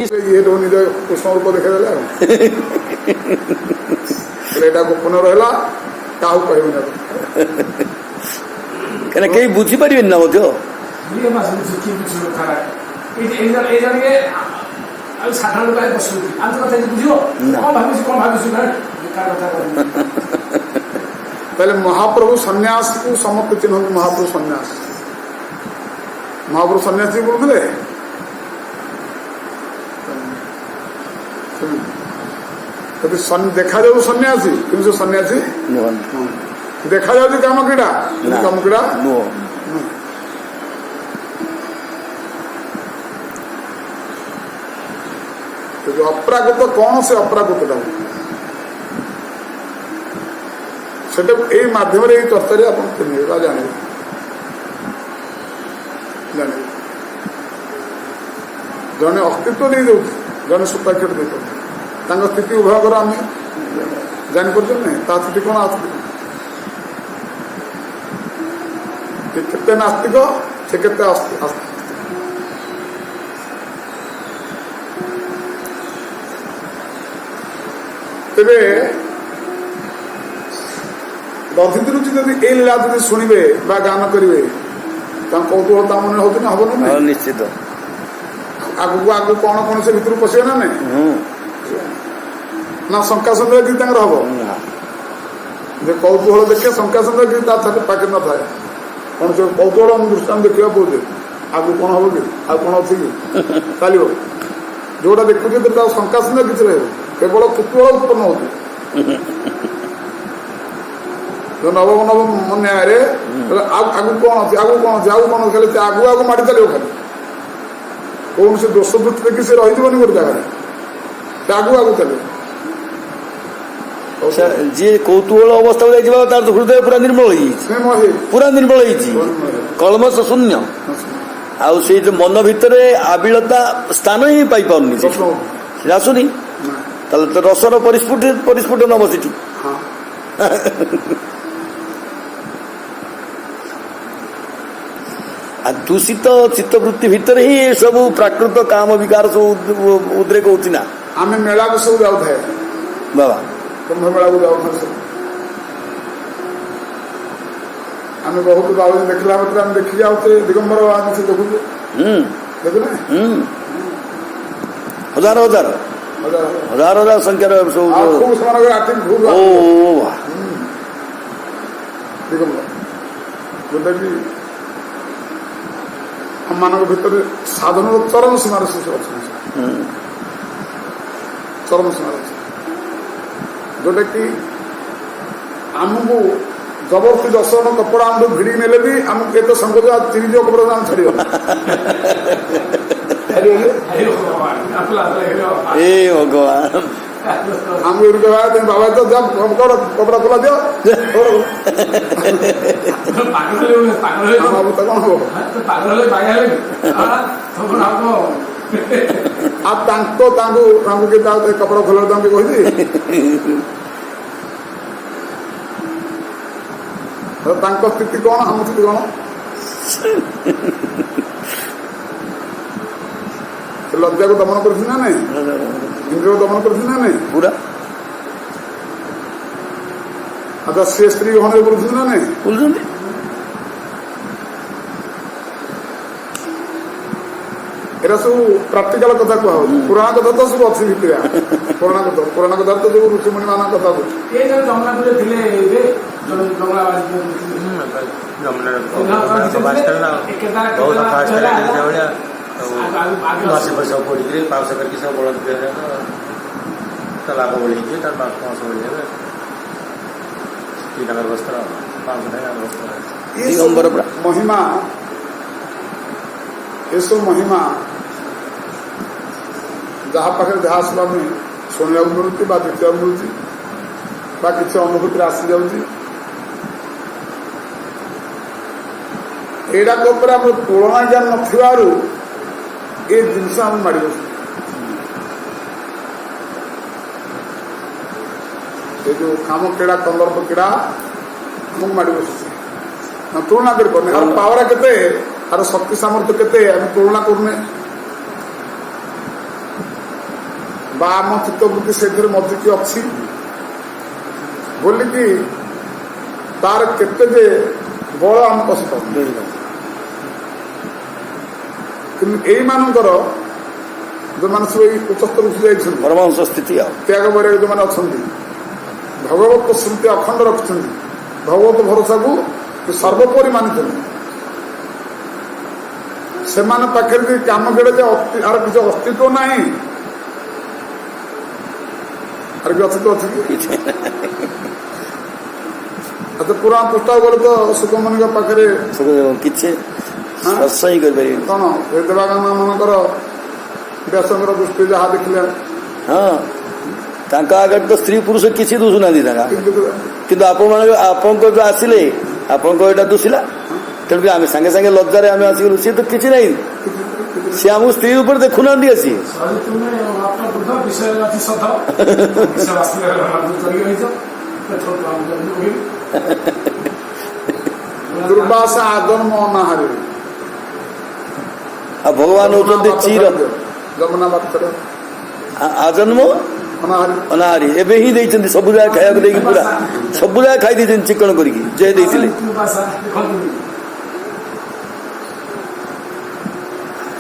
ये निज कृष्ण रूप देखेदेला गोपन रहा क्या कह कहीं बुझीपारे ना पहले महाप्रभु सन्यास को समस्त चिन्ह महाप्रभु सन्यास सन्यासी बोलते देखा जाऊ सन्यासी कि से सन्यासी देखा जाऊ काम क्रीड़ा काम क्रीड़ा तो जो अपराकृत कौन से अपराकृत से माध्यम चर्चा आप जाने जड़े अस्तित्व दे दे जड़े सुताक्षर दे स्थिति उभय आम जापर स्थिति कौन आस्तिक केते नास्तिक से केते आस्तिक तेरे दधित रुचि जब ये लीला जब शुणे गान करेंगे कौतूहलता मन हो हम निश्चित आगू आगू कौन कौन से भितर पशे ना नहीं ना शंका सन्देह कि हम कौतूहल देखे शंका सन्देह कि पाखे न था कौन से कौतूहल दृष्टान देखा पड़े आगू कौन हम कि आ कौन अच्छी कि चलो जोटा देखुचे तो शंका सन्देह किसी रहे केवल कुतूहल उत्पन्न हो जो नवम नवम न्याय आगू कौन अच्छे आगू कौन अच्छे आगू कौन खाली आगू आगू माड़ी चलो खाली कौन से दोष वृत्ति देखिए से रही गोटे जगह आगू आगू चलो जी कौतूहल अवस्था तार हृदय पूरा निर्मल पूरा निर्मल कलमश शून्य आउ से जो मन भितर आबिलता स्थान ही पाई पार आसुनी तो रसर परिस्फुट नब से दूषित चित्तवृत्ति भितर ही सब प्राकृत काम विकार सब उद्रेक होती ना आम मेला को सब जाऊ थे बाबा कुंभ मेला को जाऊ आम बहुत बाबू देखला मतलब आम देखी जाऊे दिगंबर आम से देखु देखुना हजार हजार हजार हजार संख्यार खूब से आर्थिक खूब दिगंबर जोटा कि हम मान भर साधन चरम सीमार शिशु अच्छा चरम सीमार अच्छे जोटा कि आमको जबरदस्ती 10 जन कपड़ा आम भिड़ी नेले भी आमको एत संकोच चिरी जो कपड़ा आम छाड़ भगवान हम बाबा तो जब कपड़ा खोला दियो कौन हो कपड़ा खोल कही स्थिति कौन हम स्थिति कौन लज्जा को दमन कर ना नहीं इंद्रिय को दमन कर ना नहीं पूरा अच्छा से स्त्री होने बोलते ना नहीं एरा सब प्राक्टिकल कथा कह पुराण कथा तो सब अच्छी भितर पुराण कथा तो जो ऋषि मुनि मान कथा सब पड़ी पाउस करके सब बड़ लाभ बढ़ी पाँच बढ़ महिमा ये सब महिमा जहाँ पाखे जहाँ सब आम शुणा मिलूँ देखा मिलूँ किसी अनुभूति आसी जाऊँगी एडाक तुलना ज्ञान नथिबारु ये जिनस आम माड़ी बस जो काम क्रीड़ा कंदर्प क्रीड़ा आमको माड़ी बस तुलना कर पावर के शक्ति सामर्थ्य के तुलना करने ବା ଆମ ଚିତ୍ତବୃତ୍ତି ସେଥିରେ ମଜିକି ଅଛି ବୋଲିକି ତାର କେତେ ଯେ ବଳ ଆମେ କଷିପାରୁ। କିନ୍ତୁ ଏଇମାନଙ୍କର ଯେଉଁମାନେ ସବୁ ଏଇ ଉଚ୍ଚସ୍ତରକୁ ଯାଇଛନ୍ତି ପରମାଂଶ ସ୍ଥିତି ଆଉ ତ୍ୟାଗ ବୈରାଗ୍ୟ ଯେଉଁମାନେ ଅଛନ୍ତି ଭଗବତ ସ୍ମୃତି ଅଖଣ୍ଡ ରଖିଛନ୍ତି ଭଗବତ ଭରସାକୁ ସର୍ବୋପରି ମାନିଛନ୍ତି ସେମାନେ ପାଖରେ ଯଦି କାମ କେଡ଼େ ଯେ ଆର କିଛି ଅସ୍ତିତ୍ୱ ନାହିଁ ଆର କି ଅସ୍ତିତ୍ୱ ଅଛି କି ପୁରାଣ ପୁସ୍ତକ ଗଲେ ତ ସୁଖମଣିଙ୍କ ପାଖରେ କିଛି ସ୍ପର୍ଶ ହିଁ କରିପାରିବେନି କଣ ଦେବାଗମ ମାନଙ୍କର ବ୍ୟାସଙ୍କର ଦୃଷ୍ଟି ଯାହା ଦେଖିଲେ ହଁ ତାଙ୍କ ଆଗରେ ତ ସ୍ତ୍ରୀ ପୁରୁଷ କିଛି ଦୁଷୁନାହାନ୍ତି ତାଙ୍କ କିନ୍ତୁ ଆପଣଙ୍କ ଯୋଉ ଆସିଲେ ଆପଣଙ୍କ ଏଇଟା ଦୁଷିଲା ତେଣୁକି ଆମେ ସାଙ୍ଗେ ସାଙ୍ଗେ ଲଜ୍ଜାରେ ଆମେ ଆସିଗଲୁ ସିଏ ତ କିଛି ନାହିଁ ସିଏ ଆମକୁ ସ୍ତ୍ରୀ ଉପରେ ଦେଖୁନାହାନ୍ତି ଆସି ଦୁର୍ବାସା ଆଜନ୍ମ ଅନାହାରି ଆଉ ଭଗବାନ ହଉଛନ୍ତି ଚିର ଯମୁନା ବାର୍ତ୍ତାରେ ଆଜନ୍ମ ଅନାହାରି ଏବେ ହିଁ ଦେଇଛନ୍ତି ସବୁ ଜାଗା ଖାଇବାକୁ ଦେଇକି ପୁରା ସବୁ ଜାଗା ଖାଇ ଦେଇଛନ୍ତି ଚିକଣ କରିକି ଯେ ଦେଇଥିଲେ।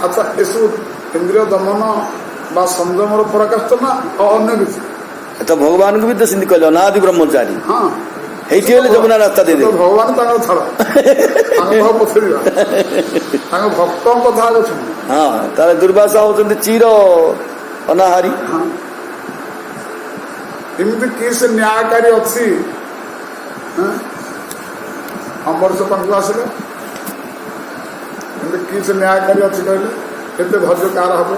ଆଚ୍ଛା ଏସବୁ ଇନ୍ଦ୍ରିୟ ଦମନ ବା ସଂଯମର ପରାକାଷ୍ଠ ନା ଅନ୍ୟ କିଛି ତ ଭଗବାନଙ୍କୁ ବି ତ ସେମିତି କହିଲେ ଅନାଦି ବ୍ରହ୍ମଚାରୀ ହଁ ହେଇଠି ହେଲେ ଯମୁନା ରାସ୍ତା ଦେଇଦେବେ ଭଗବାନ ତାଙ୍କର ଛାଡ଼ ତାଙ୍କ ଭାବ ପଛରିବା ତାଙ୍କ ଭକ୍ତଙ୍କ କଥା ଅଛନ୍ତି ହଁ ତାହେଲେ ଦୁର୍ବାସା ହଉଛନ୍ତି ଚିର ଅନାହାରି ଏମିତି କି ସେ ନ୍ୟାୟକାରୀ ଅଛି ଅମରଶ ପାଖକୁ ଆସିଲେ ଏମିତି କି ସେ ନ୍ୟାୟକାରୀ ଅଛି କହିଲେ କେତେ ଧୈର୍ଯ୍ୟ କାହାର ହବ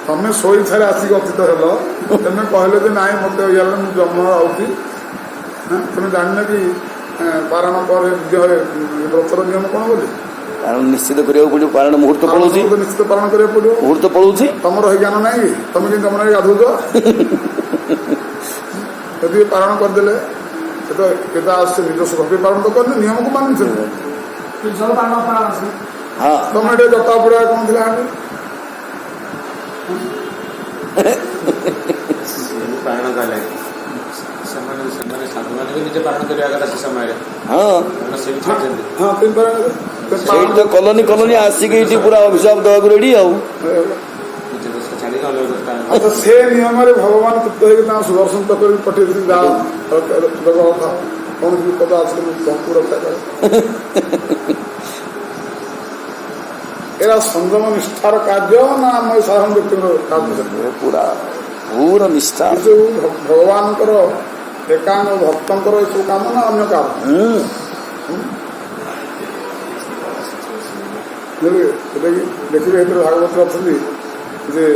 ତମେ ଶୋଇଛାରେ ଆସିକି ଅତୀତ ହେଲ ତମେ କହିଲେ ଯେ ନାଇଁ ମତେ ଇଆଡ଼େ ମୁଁ ଜନ୍ମ ଆଉଛି ତମେ ଜାଣିନ କି ପାରଣ ପରେ ବ୍ରତର ନିୟମ କଣ ବୋଲି ପାରଣ ନିଶ୍ଚିତ କରିବାକୁ ପଡିବ ପାରଣ ମୁହୂର୍ତ୍ତ ପଳଉଛି ନିଶ୍ଚିତ ପାଳନ କରିବାକୁ ପଡିବ ମୁହୂର୍ତ୍ତ ପଳଉଛି ତମର ହେଇ ଜ୍ଞାନ ନାହିଁ କି ତମେ କିନ୍ତୁ ତମର ଗାଧଉଛ ଯଦି ପାଳନ କରିଦେଲେ କେତେ ଆସୁଛି ନିଜସ୍ୱ ଭାବେ ପାଳନ ତ କରିଲେ ନିୟମକୁ ମାନିଛନ୍ତି ତମେ ଏଠି ଜଟା ପଡିଆ କଣ ଥିଲା ପାଳନ କଲେ ସେମାନେ ସାଧୁମାନେ ବି ନିଜେ ପାଳନ କରିବା କଥା ସେ ସମୟରେ ସେଇଠି ତ କଲୋନୀ କଲୋନୀ ଆସିକି ଏଇଠି ପୁରା ଅଭିଶାପ ଦେବାକୁ ରେଡି ଆଉ ଆଚ୍ଛା ସେ ନିୟମରେ ଭଗବାନ ତୃପ୍ତ ହେଇକି ତାଙ୍କ ସୁଦର୍ଶନ ଚକ୍ର ପଠେଇଥିଲି ଯାହା କୌଣସି ବିପଦ ଆସିଲେ ମୁଁ ତମକୁ ରକ୍ଷା କରେ ଏରା ସଂଯମ ନିଷ୍ଠାର କାର୍ଯ୍ୟ ନା ଆମ ସାଧାରଣ ବ୍ୟକ୍ତିଙ୍କର କାର୍ଯ୍ୟ ପୁରା ପୁରା ନିଷ୍ଠା ଏସବୁ ଭଗବାନଙ୍କର ଏକାଙ୍ଗ ଭକ୍ତଙ୍କର ଏସବୁ କାମ ନା ଅନ୍ୟ କାମ ଦେଖିବେ ଏଥିରେ ଭାଗବତ ଅଛନ୍ତି ଯେ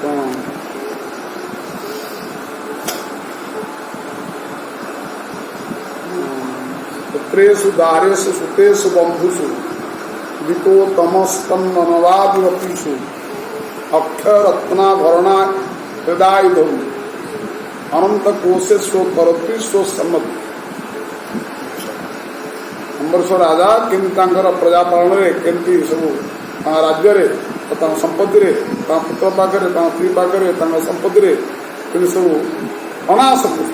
କଣ ପୁତ୍ରେଷୁ ଦାରେଷୁ ସୁତେଷୁ ବନ୍ଧୁଷୁ ଦୀପೋ ତମସ୍ତନ୍ନବାଦିବତୀଷୁ ଅକ୍ଷରତ୍ନାଭରଣା ହୃଦାୟୁଧ ଅନନ୍ତ କୋଶେ ସ୍ୱକରତି ସ୍ୱସମ୍ମତି ଅମ୍ବରୀଶ ରାଜା କେମିତି ତାଙ୍କର ପ୍ରଜା ପାଳନରେ କେମିତି ସବୁ ତାଙ୍କ ରାଜ୍ୟରେ ତାଙ୍କ ସମ୍ପତ୍ତିରେ ତାଙ୍କ ପୁତ୍ର ପାଖରେ ତାଙ୍କ ସ୍ତ୍ରୀ ପାଖରେ ତାଙ୍କ ସମ୍ପତ୍ତିରେ କେମିତି ସବୁ ଅନାସକ୍ତି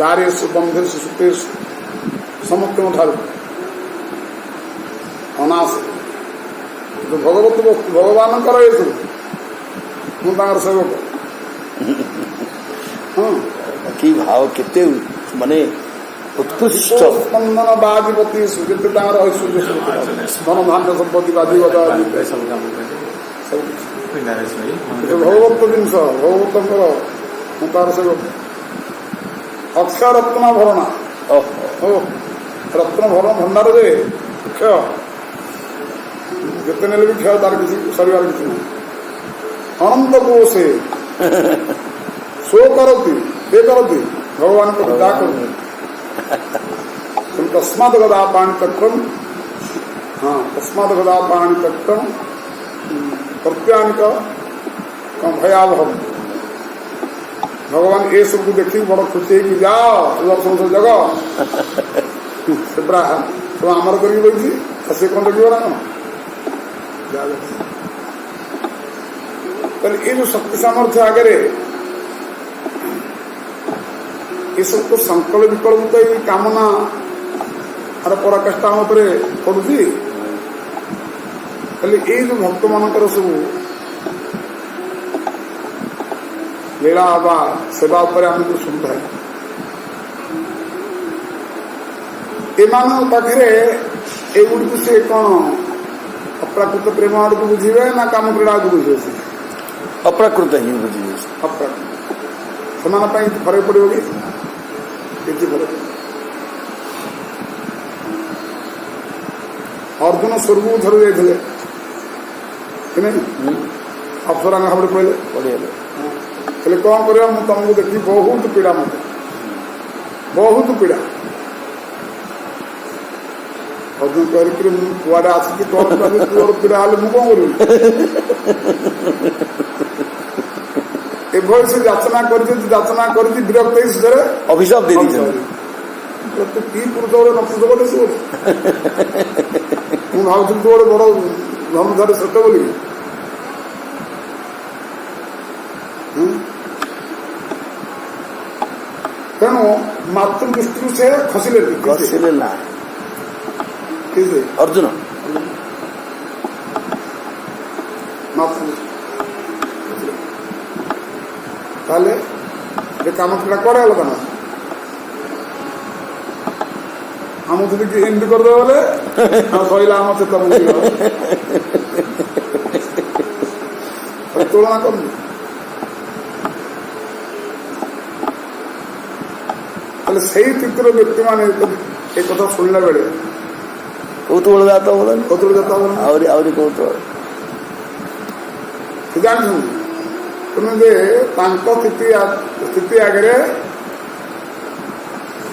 ଦାରେଷୁ ବନ୍ଧେଷୁ ସୁତେଷୁ ସମସ୍ତଙ୍କ ଠାରୁ ଅନାସକ୍ତି ଭଗବାନଙ୍କର ଏସବୁ ମୁଁ ତାଙ୍କର ସେବକ କି ଭାବ କେତେ ମାନେ ଉତ୍କୃଷ୍ଟ ସ୍ପନ୍ଦନ ବାଜିପତି ଯେତେ ତାଙ୍କର ଐଶ୍ୱର୍ଯ୍ୟ ଧନ ଧାନ୍ୟ ସମ୍ପତ୍ତି ବାଜିଗତ ଭଗବତ ଜିନିଷ ଭଗବତଙ୍କର ମୁଁ ତାର ସେବକ ଅକ୍ଷୟ ରତ୍ନ ଭରଣା ରତ୍ନ ଭଣ୍ଡାରରେ କ୍ଷୟ ଯେତେ ନେଲେ ବି କ୍ଷୟ ତାର କିଛି ସରିବାର କିଛି ନାହିଁ ଅନନ୍ତକୁ ସେ ଶୋ କରନ୍ତି ସେ କରନ୍ତି ଭଗବାନଙ୍କ ପୂଜା କରନ୍ତି ତସ୍ମାତ୍ ଗଦା ପାଣି ତକ୍ତମ୍ ତସ୍ମାତ୍ ଗଦା ପାଣି ତକ୍ତମ୍ ପ୍ରତ୍ୟାନିକ ଭୟାବହ ଭଗବାନ ଏସବୁକୁ ଦେଖିକି ବଡ ଖୁସି ହେଇକି ଯାଅ ସୁଦର୍ଶନ ଜଗ ସେ ପୁରା ସବୁ ଆମର କରିକି ବହିଛି ସେ କଣ ଦେଖିବ ନା କଣ ये जो शक्ति सामर्थ्य आगे ये सब तो संकल्प विकल्प तो ये कामना आर पराकाष्ठा पड़ुची ये जो भक्त मानकर सब लीला बा सेवा उपर आमको सुविधा एमान पाखे एगुड़ी से कौन अप्राकृत प्रेम आड़ को बुझे ना काम क्रीड़ा को बुझे अप्राकृत ही बुझे अप्राकृत से फरक पड़ो कि फरक अर्जुन स्वर्ग को थर जाते अप्सरा भाव कहले कहले कौन कर तुमको देखी बहुत पीड़ा मत बहुत पीड़ा अर्जुन कह कुआड़े आसिक तोर पीड़ा हेल्ले मुझे कौन कर से याचना कर विरक्त शेषे अभिशाप दे दी तू कि पुरुष गोटे न पुरुष गोटे से मुझे भावुँ तू गोटे बड़ धनुधारी सत बोली तेणु मातृ दृष्टि से खसिले ना अर्जुन ताले काम क्रीड़ा कड़े गल ना आम যদি এমনি করবে বলে সইলা আমার চেতা বুঝিব তুলনা করুন তাহলে সেই চিত্র ব্যক্তি মানে এই কথা শুনলা বেড়ে কৌতূহল জাত বলেন কৌতূহল জাত বলেন আহরি কৌতূহল ଜାଣିଛନ୍ତି ତୁମେ ଯେ ତାଙ୍କ ସ୍ଥିତି ଆଗରେ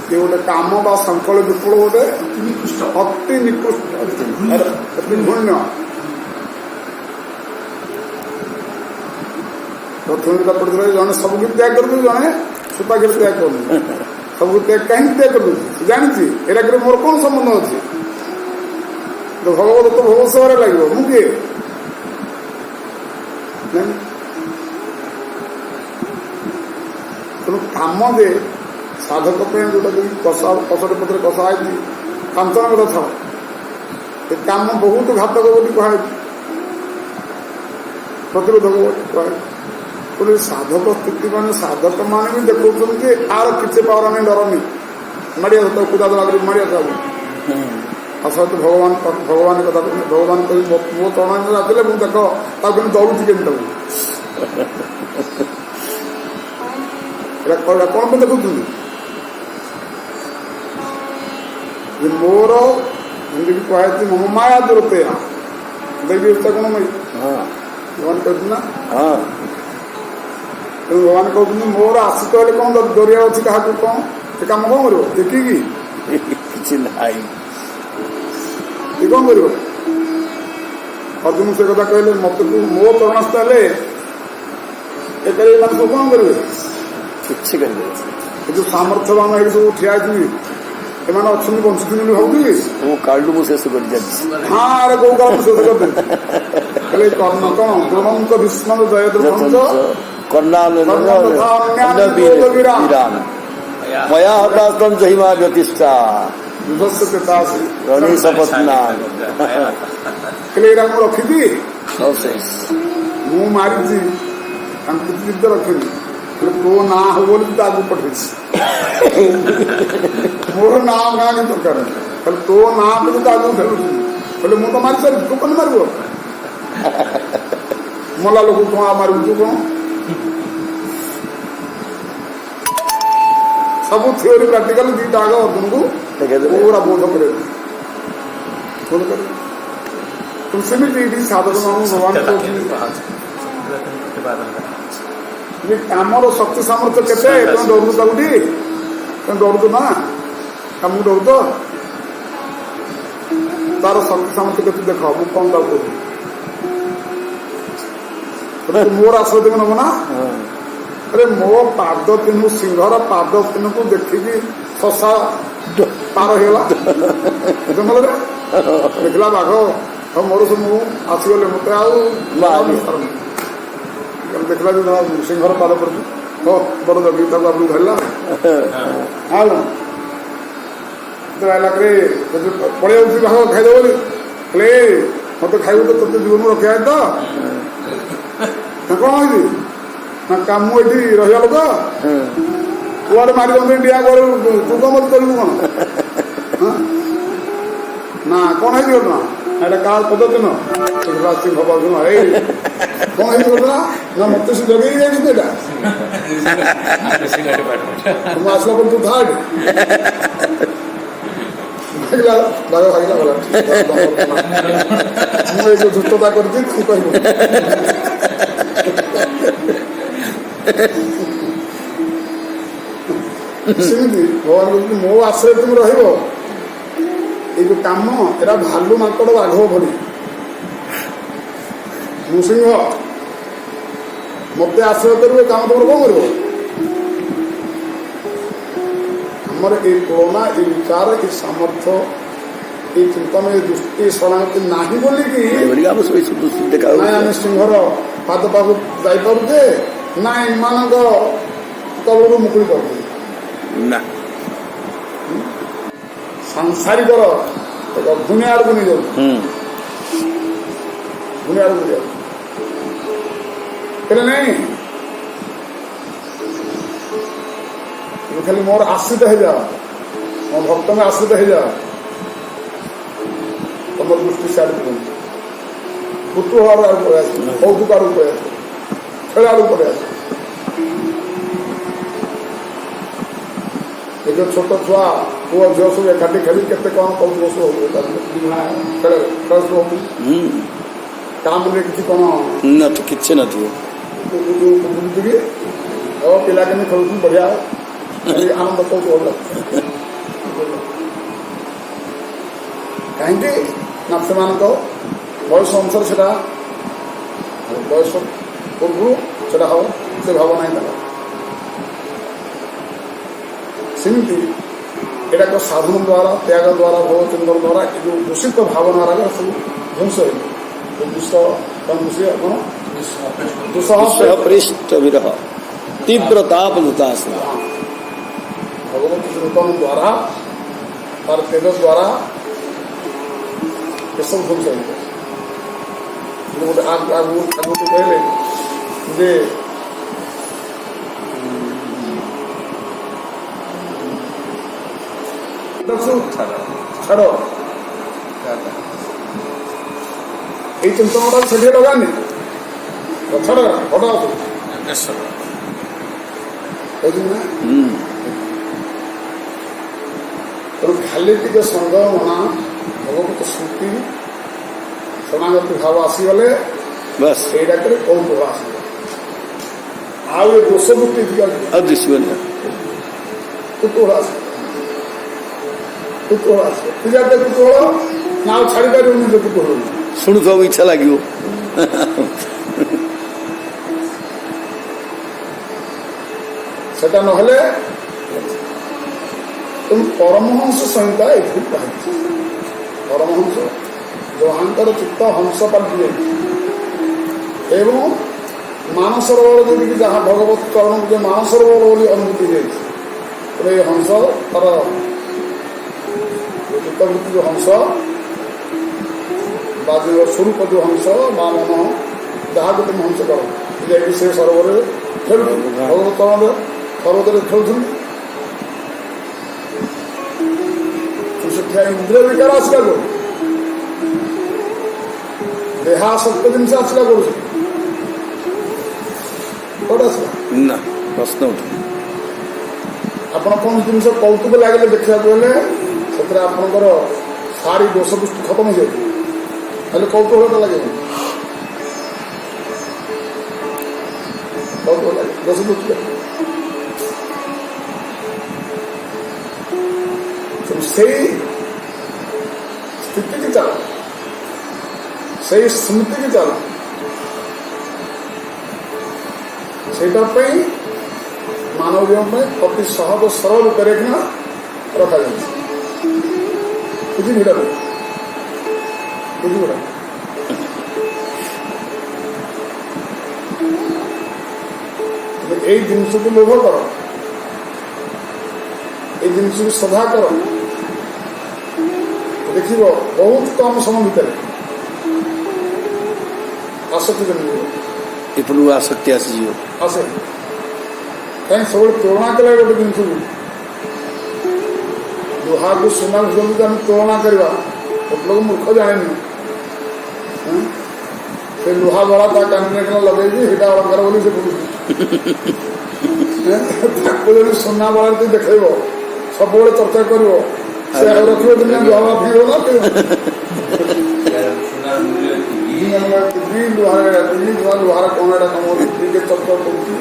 ये गोटे काम बा संकल्प विपुल गोटे अति निकृष्ट अति घृण्य प्रथम पढ़ते जन सबको त्याग कर जड़े सुता के त्याग कर सबको त्याग कहीं त्याग कर जानी एरा मोर कौन संबंध अच्छे तो भगवत तो भगवत सेवा लगे मुझे तेणु काम दे साधक जोटा कषा पशुरे पत्र कषा है कांचन कथा छाड़ ये काम बहुत घातक बोली कहे प्रतिरोधक कहते साधक स्थिति मान साधक मान भी देखते आर किसी पावर नहीं डर नहीं मारिया कूदा दला मारिया था सहित भगवान भगवान कथा भगवान कह मो चरण जाते मुझे देख ताकि दौड़ुची केमी कौन पे देखुं मोर कहती मम माया दूरते दैवी कौन भगवान कहते ना भगवान कहते मोर आशिक हेल्ले कौन दरिया अच्छी क्या कौन से कम कौन कर देखिकी कौन कर अर्जुन से कथा कहले मत मो चरणस्थ हेल्ले सब कौन करेंगे किसी करेंगे जो सामर्थ्यवान है सब ठिया एमान अच्छा बंचुन भावी वो कालू मु शेष कर हाँ अरे कौ काल शेष कर कर्ण कौन द्रोणंक भीष्म जयद्रथ मया हतास्तम जहिमा ज्योतिष्ठा रणी सपत्ना रखी मु मारी रखी तो ना हो बोली तो आगे पठे मोर नाम गाँ की दरकार तो ना बोली तो आगे खेलुँ मुझे मारी सारी तू कौन मार मला लोग कौन मारू तू कौन सब थियोरी प्रैक्टिकल दीटा आगे अर्जुन को पूरा बोध करे तुम सेमती साधक मान भगवान आमर शक्ति सामर्थ्य केते तुम डरू ताकूटी तुम डरू ना कम डरू तो तार शक्ति सामर्थ्य केते देख मु कौन दाऊ मोर आश्रय देव नब ना अरे मो पाद तीन सिंहर पाद तीन को देखिकी शशा पार होगा जंगल देखला बाघ ଆଉ ମୋର ସବୁ ଆସିଗଲେ ମୋତେ ଆଉ ଦେଖିଲା ଯେ ସିଂହର ପାଦ ପଡୁଛି ହଉ ବଡ଼ ଜଗି ତାକୁ ଆପଣଙ୍କୁ ଧରିଲା ଆଉ ଆଇଲାକରେ ପଳେଇ ଯାଉଛି ଭାଗ ଖାଇଦେବ ବୋଲି ହେଲେ ମୋତେ ଖାଇବୁ ତ ତୋତେ ଜୀବନରୁ ରଖିବା ତ କ'ଣ ହେଇଛି ନା କାମ ଏଠି ରହିବା ଲୋକ କୁଆଡ଼େ ମାରି ଦିଅନ୍ତି ଡିଆ କୁଆଡ଼େ ତୁ କ'ଣ ମତେ କରିବୁ କ'ଣ ନା କ'ଣ ହେଇଛି ଘଟଣା ଏଇଟା କାଳ ପଦ୍ଧତି ନୁହଁ ସିଂହ ପାଉଛୁ ଏଇ କ'ଣ ହେଇଛି ଘଟଣା ନା ମତେ ସେ ଜଗେଇ ଯାଇଛି ତ ଏଇଟା ମୁଁ ଆସିଲା ପରେ ତୁ ଥା ଏଠି ବାଘ ଭାଗିଲା ଗଲା ମୁଁ ଏଇ ଯୋଉ ଧୃଷ୍ଟତା କରିଛି ତୁ କହିବୁ ସେମିତି ଭଗବାନ କହୁଛନ୍ତି ମୋ ଆଶ୍ରୟ ତୁମେ ରହିବ ଏଇ ଯୋଉ କାମ ଏରା ଭାଲୁ ମାଙ୍କଡ ବାଘ ଭଳି ମୁଁ ସିଂହ ମତେ ଆଶ୍ରୟ କରିବ କାମ ତମର କଣ କରିବ ଆମର ଏଇ ତୁଳନା ଏଇ ବିଚାର ଏଇ ସାମର୍ଥ୍ୟ ଏଇ ଚିନ୍ତନ ଏଇ ଦୃଷ୍ଟି ଶରଣାଗତି ନାହିଁ ବୋଲିକି ଆମେ ସିଂହର ପାଦ ପାଖକୁ ଯାଇପାରୁଛେ ନା ଏମାନଙ୍କ ତଳରୁ ମୁକୁଳି ପାରୁଛେ ନା ସାଂସାରିକର ଦୁନିଆ ଆଡ଼କୁ ନେଇଯାଉଛି ଦୁନିଆ ଆଡ଼କୁ ନେଇଯାଉଛି ହେଲେ ନାଇଁ ଖାଲି ମୋର ଆଶ୍ରିତ ହେଇଯାଅ ମୋ ଭକ୍ତଙ୍କ ଆଶ୍ରିତ ହେଇଯାଅ ତମର ଦୃଷ୍ଟି ସିଆଡ଼କୁ କୁହନ୍ତୁ କୁତୁହଳ ଆଡ଼କୁ ପଳେଇ ଆସ କୌତୁକ ଆଡ଼କୁ ପଳେଇ ଆସ ଖେଳ ଆଡ଼କୁ ପଳେଇ ଆସ ଏ ଯୋଉ ଛୋଟ ଛୁଆ ପୁଅ ଝିଅ ସବୁ ଏକାଠି ଖେଳି କେତେ କ'ଣ କୌତୁକ ସବୁ ଖେଳ ସବୁ ହଉଛି କାମରେ କିଛି କ'ଣ କିଛି ନଥିବ ବୁଝୁଛି ଆଉ ପିଲା କେମିତି ଖେଳୁଛନ୍ତି ବଢିଆ ଆନନ୍ଦ କହୁଛୁ କାହିଁକି ନା ସେମାନଙ୍କ ବୟସ ଅନୁସାରେ ସେଟା ବୟସ ପୂର୍ବରୁ ସେଟା ହବ ସେ ଭାବ ନାହିଁ ତାର ସେମିତି ଏଇଟା ଏକ ସାଧନ ଦ୍ୱାରା ତ୍ୟାଗ ଦ୍ୱାରା ଭଗବତଙ୍କର ଦ୍ୱାରା ଏ ଯେଉଁ ଦୂଷିତ ଭାବନାର ସବୁ ଧ୍ୱଂସ ଦୁଃଖପୃଷ୍ଟ ବିରହ ତୀବ୍ର ତାପ ଲୁତାସ ଭଗବତ ଚିନ୍ତନ ଦ୍ୱାରା ତାର ତେଜ ଦ୍ୱାରା ଏସବୁ ଧ୍ୱଂସ ହେଇଯିବ ଗୋଟେ ଆଗକୁ କହିଲେ ଯେ ଛାଡ଼ ଏଇ ଚିନ୍ତନଟା ସେଠି ଲଗାନି ଛାଡ଼ ଭଲ ନା ତେଣୁ ଖାଲି ଟିକେ ସନ୍ଦେହ ମନା ଭଗବତ ସ୍ମୃତି ଶରଣାଗତି ଭାବ ଆସିଗଲେ ସେଇଟାରେ କୌତୁକ ଆସିବ ଆଉ ଏ ଦୋଷ ବୃତ୍ତି ଆଉ ଦିଶିବନି କୁତୁହଳ ଆସିବ କୁତୁହଳ ଆସିବ ପୂଜାଟେ କୁତୁହଳ ନା ଆଉ ଛାଡ଼ିପାରିବୁନି ଯେ କୁତୁହଳ ଶୁଣୁଥିବାକୁ ଇଚ୍ଛା ଲାଗିବ ସେଟା ନହେଲେ ତେଣୁ ପରମହଂସ ସଂହିତା ଏଥିରୁ ବାହାରିଛି ପରମହଂସ ଯାହାଙ୍କର ଚିତ୍ତ ହଂସ ପାଲଟି ଯାଇଛି ଏବଂ ମାନସରୋବର ଯେମିତିକି ଯାହା ଭଗବତ ଚରଣକୁ ଯେ ମାନସରୋବର ବୋଲି ଅନୁଭୂତି ଯାଇଛି ତେଣୁ ଏ ହଂସ ତାର ଚିତ୍ତବୃତ୍ତି ଯେଉଁ ହଂସ ବା ଯେଉଁ ସ୍ୱରୂପ ଯେଉଁ ହଂସ ବା ମନ ଯାହାକୁ ତୁମେ ହଂସ କର ଯାଇକି ସେ ସରୋବରରେ ଖେଳୁଛନ୍ତି ଭଗବତ ଚରଣରେ ସର୍ବତରେ ଖେଳୁଛନ୍ତି ସେଠି ଇନ୍ଦ୍ରିୟ ବିକାର ଆସିଲା କରୁ ଦେହାସକ୍ତ ଜିନିଷ ଆସିଲା କରୁଛି କୋଉଟା ଆସିଲା ନା ପ୍ରଶ୍ନ ଉଠୁ ଆପଣ କୌଣସି ଜିନିଷ କୌତୁକ ଲାଗିଲେ ଦେଖିବାକୁ ହେଲେ ସେଥିରେ ଆପଣଙ୍କର ସାରି ଦୋଷ ଦୃଷ୍ଟି ଖତମ ହେଇଯାଉଛି ହେଲେ କୌତୁହଳଟା ଲାଗିବ କୌତୁହଳ ଲାଗେ ଦୋଷ ଦୃଷ୍ଟି ସେଇ ସ୍ଥିତିକି ଚାଲ ସେଇ ସ୍ମୃତିକି ଚାଲ ସେଇଟା ପାଇଁ ମାନବ ଜୀବନ ପାଇଁ ଅତି ସହଜ ସରଳ ରୂପରେ କିନା ରଖାଯାଇଛି ବୁଝିବି ବୁଝିବି এই ଜିନିଷକୁ ଲୋଭ କର, এই ଜିନିଷକୁ ଶ୍ରଦ୍ଧା କର, ଦେଖିବ ବହୁତ କମ ସମୟ ଭିତରେ ଆସକ୍ତି ଜନ୍ମିବ। ଏପଟକୁ ଆସକ୍ତି ଆସିଯିବ। ଆସେ କାହିଁକି ସବୁବେଳେ ତୁଳନା କଲେ ଗୋଟେ ଜିନିଷକୁ ଲୁହାକୁ ସୁନା ଯଦି ଆମେ ତୁଳନା କରିବା ଗୋଟେ ଲୋକ ମୂର୍ଖ ଜାଣେନି ସେ ଲୁହା ବଳା ତା କାନରେ ଲଗେଇକି ସେଇଟା ଅଳଙ୍କାର ବୋଲି ସେ ବୁଝୁଛି। ତାକୁ ଯଦି ସୁନା ବଳାରେ ତୁ ଦେଖେଇବ ସବୁବେଳେ ଚର୍ଚ୍ଚା କରିବ ସେ ଆଉ ରଖିବ ଦିନ ଲୁହା ଫିଙ୍ଗିବ ନା ଲୁହାର କଣ ଏଟା କାମ ଟିକେ ଚର୍ଚ୍ଚା କରୁଛି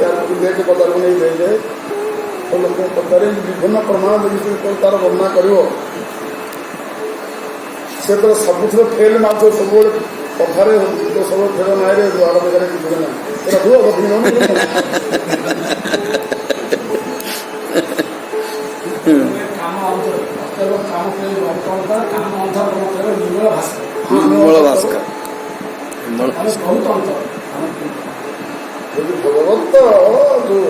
ଦେଖ ବଜାରକୁ ନେଇ ଦେଇଯାଏ ଲୋକଙ୍କ କଥାରେ ବିଭିନ୍ନ ପ୍ରମାଣ ଦେଇକି ତାର ବର୍ଣ୍ଣନା କରିବ। ସେ ତ ସବୁଥିରେ ଫେଲ୍ ମାରୁଥିବ ସବୁବେଳେ କଥାରେ ସବୁବେଳେ ଫେର ନାହିଁ ରେ ଲୁହାର ଜାଗାରେ କିଛି ନାହିଁ ରଖିବ ନିର୍ମଳ ଭାସ୍କର ଯଦି ଭଗବତ ଯୋଉ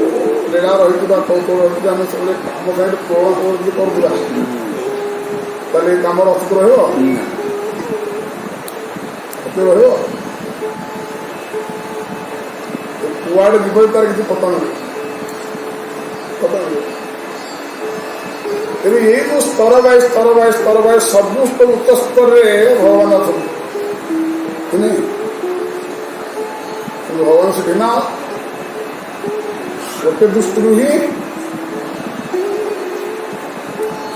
ଲୀଳା ରହିଥିବା କୌଶଳ ରହିଥିବା ଆମେ ସବୁବେଳେ କାମ ସାଙ୍ଗରେ ପୂରଣ ଯଦି କରୁଥିବା ତାହେଲେ ଏ କାମର ଅସ୍ତିତ୍ୱ ରହିବ ରହିବ କୁଆଡ଼େ ଯିବ ତାର କିଛି ପତା ନାହିଁ। ତେବେ ଏଇ ଯୋଉ ସ୍ତର ବାଇ ସ୍ତର ବାଇ ସ୍ତର ବାଇ ସବୁ ଉଚ୍ଚ ସ୍ତରରେ ଭଗବାନ ଅଛନ୍ତି ଭଗବାନ ସେଠି ନା ଗୋଟେ ଦୃଷ୍ଟିରୁ ହିଁ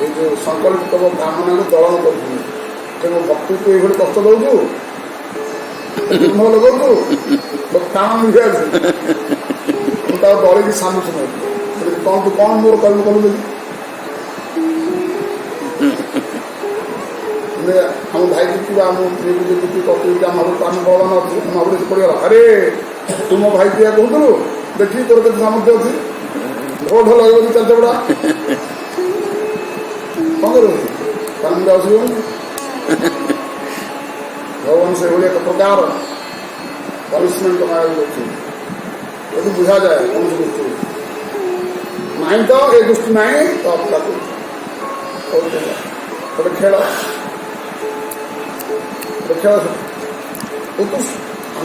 ଏଇ ଯୋଉ ସଂକଳ୍ପ କାମନାକୁ ଦଳନ କରୁଛନ୍ତି। ତେଣୁ ଭକ୍ତିକୁ ଏଇଭଳି କଷ୍ଟ ଦଉଛୁ ଲଗଉଛୁ କାମ ମିଳିଯାଉଛି ମୁଁ ତାକୁ ଦଳିକି ସାମୁଛୁ ନାହିଁ କଣ ତୁ କଣ ମୋର କର୍ମ କଲୁ ଦେଖି ଆମ ଭାଇ ଦେଖିବା ଆମ ଯଦି ପ୍ରତିଯୋଗିତା ଆମ ଭଗବାନ ଅଛି ଭାବରେ ସେ ପଡ଼ିଗଲା ଆରେ ତୁ ମୋ ଭାଇ କିଆ କହୁଥିଲୁ ଦେଖିକି ତୋର କେତେ ସାମର୍ଥ୍ୟ ଅଛି ଭୋଟ ଲଗେଇବ ଚାଲିଛ ପଡ଼ା କଣ କରିବ କାରଣ ଆସିବନି। ଭଗବାନ ସେଭଳି ଏକ ପ୍ରକାର ପରିଶ୍ରମ ମାୟାକୁ କରୁଛନ୍ତି ଯଦି ବୁଝାଯାଏ କୌଣସି ଦୃଷ୍ଟିରୁ ନାହିଁ ତ ଏ ଦୃଷ୍ଟି ନାହିଁ ତ ତାକୁ ଗୋଟେ ଖେଳ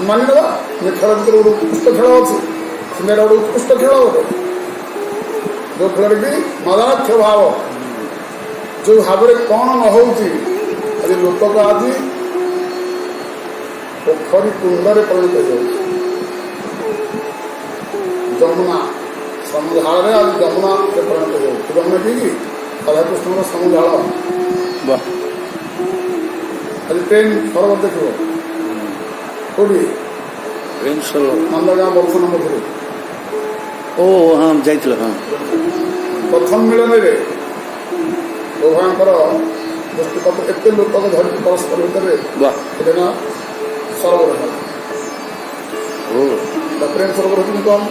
ମାନି ନେବା ଯେ ଖେଳ ଭିତରେ ଗୋଟେ ଉତ୍କୃଷ୍ଟ ଖେଳ ଅଛି ସେଟା ଗୋଟେ ଉତ୍କୃଷ୍ଟ ଖେଳ ଗୋଟେ ଯୋଉ ଖେଳରେ କି ମଦାନାକ୍ଷ ଭାବ ଯୋଉ ଭାବରେ କଣ ନ ହଉଛି ଆଜି ଲୋକ ଆଜି ପୋଖରୀ କୁଣ୍ଡରେ ପରିଣତ ହେଇଯାଉଛି। ଯମୁନା ସମୁଝାଳରେ ଆଜି ଯମୁନାରେ ପରିଣତ ହେଇଯାଉଛି। ଯମୁନା କି ରାଧାକୃଷ୍ଣଙ୍କର ସମୁଝାଳ ଆଜି ଟ୍ରେନ୍ ସରୋବର ଦେଖିବ କୋଉଠି ନନ୍ଦଗାଁ ବର୍ଷନ ମଧ୍ୟରେ ଓ ହଁ ଯାଇଥିଲ ହଁ ପ୍ରଥମ ମିଳନରେ ଉଭୟଙ୍କର ଦୃଷ୍ଟିପଥ ଏତେ ଲୋକକୁ ଧରିକି ପରସ୍ପର ଭିତରେ ସେଟା ନା ସରୋବର ହେଲା ପ୍ରେମ ସରୋବର ହେଉଛି କଣ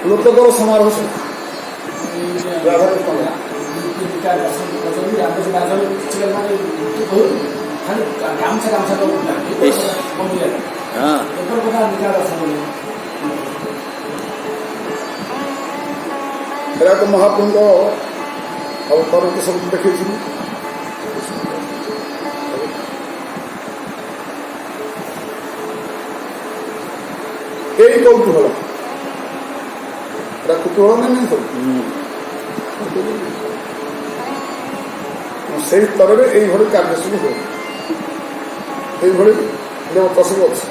ଲୋକଙ୍କର ସମାରୋହ ଏରା ତ ମହାପ୍ରଭୁଙ୍କ ଅବତାର ସବୁ ଦେଖେଇଥିଲି। ଏଇ କୌତୁହଳ ଏଟା କୁତୁହଳ ନାହିଁ ସବୁ ସେଇ ସ୍ତରରେ ଏଇଭଳି କାର୍ଯ୍ୟ ସବୁ ହୁଏ ଏଇଭଳି ଦେବତା ସବୁ ଅଛି।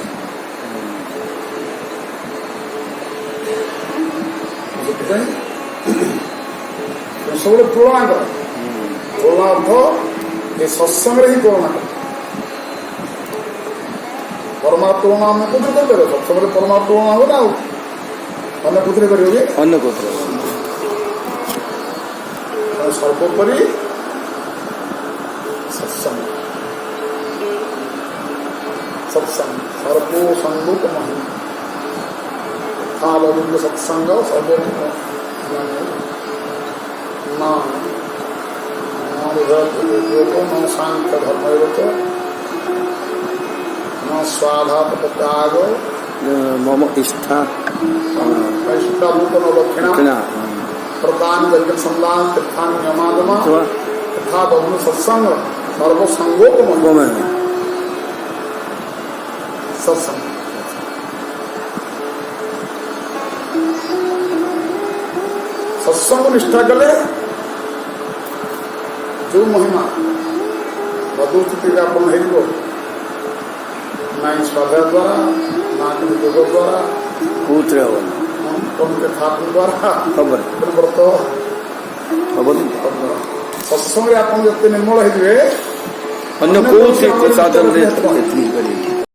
ସେଥିପାଇଁ ସବୁବେଳେ ତୁଳନା କର ତୁଳନା ଅର୍ଥ ଏ ସତ୍ସଙ୍ଗରେ ହିଁ ତୁଳନା କର ପରମାତ୍ମା ତୁଳନା ଅନ୍ୟ କୋଉଥିରେ କରିପାରିବ ସତ୍ସଙ୍ଗରେ ପରମାତ୍ମା ତୁଳନା ହବ ନା ଆଉ ଅନ୍ୟ କୋଉଥିରେ କରିବ କି ଅନ୍ୟ କୋଉଥିରେ ସର୍ବୋପରି ସତ୍ସଙ୍ଗ ସତ୍ସଙ୍ଗ ସର୍ବ ସଙ୍ଗୋପ ମହି ଗୋବିନ୍ଦ ସତ୍ସଙ୍ଗ ସର୍ବୋପ न शांत धर्म न स्वाधात त्याग मम इष्टा नूतन दक्षिणा प्रदान यज्ञ संदान तीर्थान नियमागम तथा बहु सत्संग सर्वसंगोपम सत्संग सत्संग निष्ठा कले जो महिमा वधुस्थिति ज्ञापन हो ना श्रद्धा द्वारा ना योग द्वारा कौतरे ठाकुर द्वारा खबर व्रत सत्संग आप जिते निर्मल हो अन्य कौन से साधन